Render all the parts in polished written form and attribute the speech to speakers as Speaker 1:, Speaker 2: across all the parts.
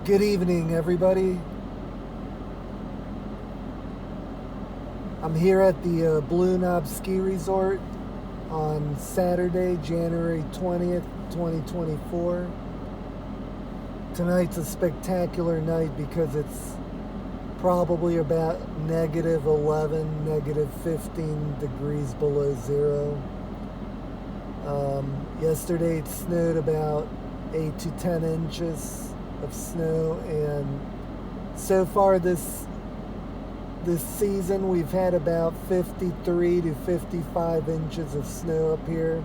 Speaker 1: Good evening, everybody. I'm here at the Blue Knob Ski Resort on Saturday, January 20th, 2024. Tonight's a spectacular night because it's probably about negative 11, negative 15 degrees below zero. Yesterday it snowed about 8 to 10 inches of snow, and so far this season we've had about 53 to 55 inches of snow up here.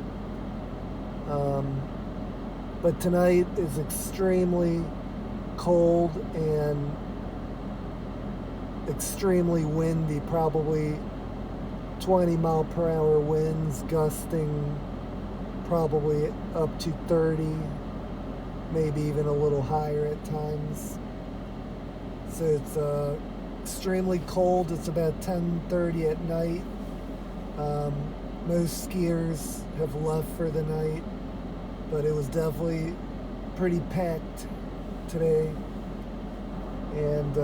Speaker 1: But tonight is extremely cold and extremely windy, probably 20-mile-per-hour winds gusting probably up to 30, maybe even a little higher at times. So it's extremely cold. It's about 10:30 at night. Most skiers have left for the night, but it was definitely pretty packed today, and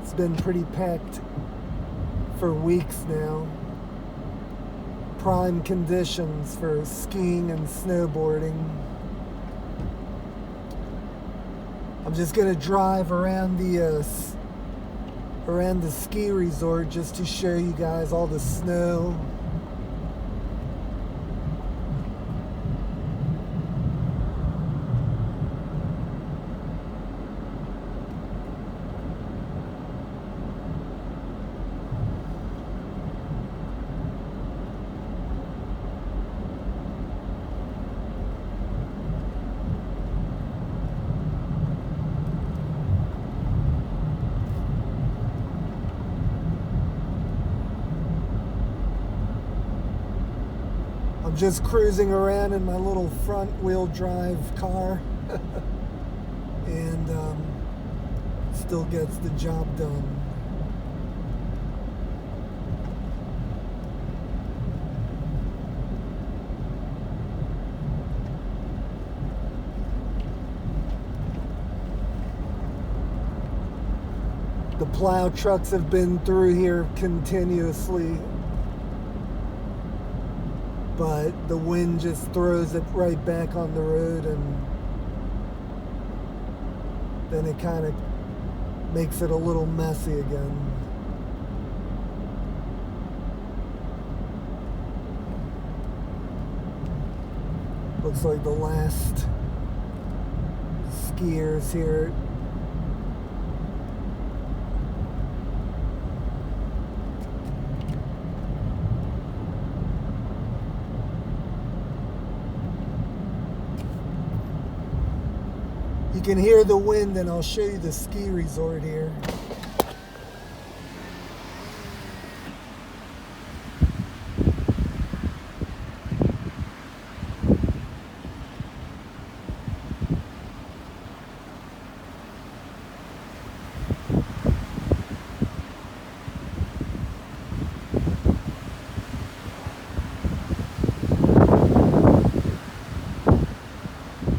Speaker 1: it's been pretty packed for weeks now. Prime conditions for skiing and snowboarding. I'm just gonna drive around the ski resort just to show you guys all the snow. I'm just cruising around in my little front wheel drive car and still gets the job done. The plow trucks have been through here continuously, but the wind just throws it right back on the road, and then it kind of makes it a little messy again. Looks like the last skiers here. You can hear the wind, and I'll show you the ski resort here.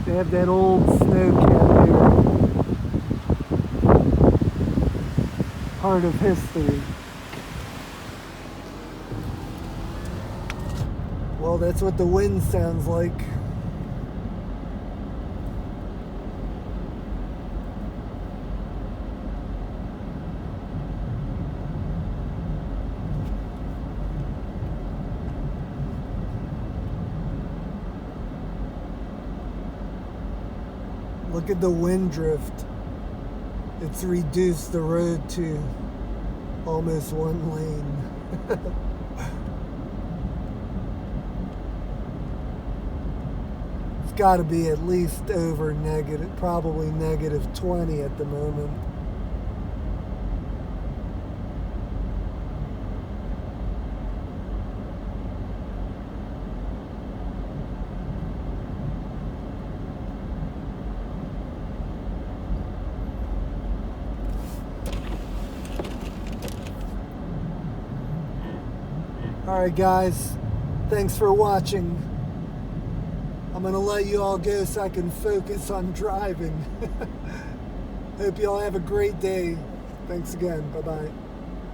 Speaker 1: They have that old snow cap here. Part of history. Well, that's what the wind sounds like. Look at the wind drift. It's reduced the road to almost one lane. It's got to be at least over negative, probably negative 20 at the moment. Alright guys, thanks for watching. I'm gonna let you all go so I can focus on driving. Hope y'all have a great day. Thanks again. Bye bye.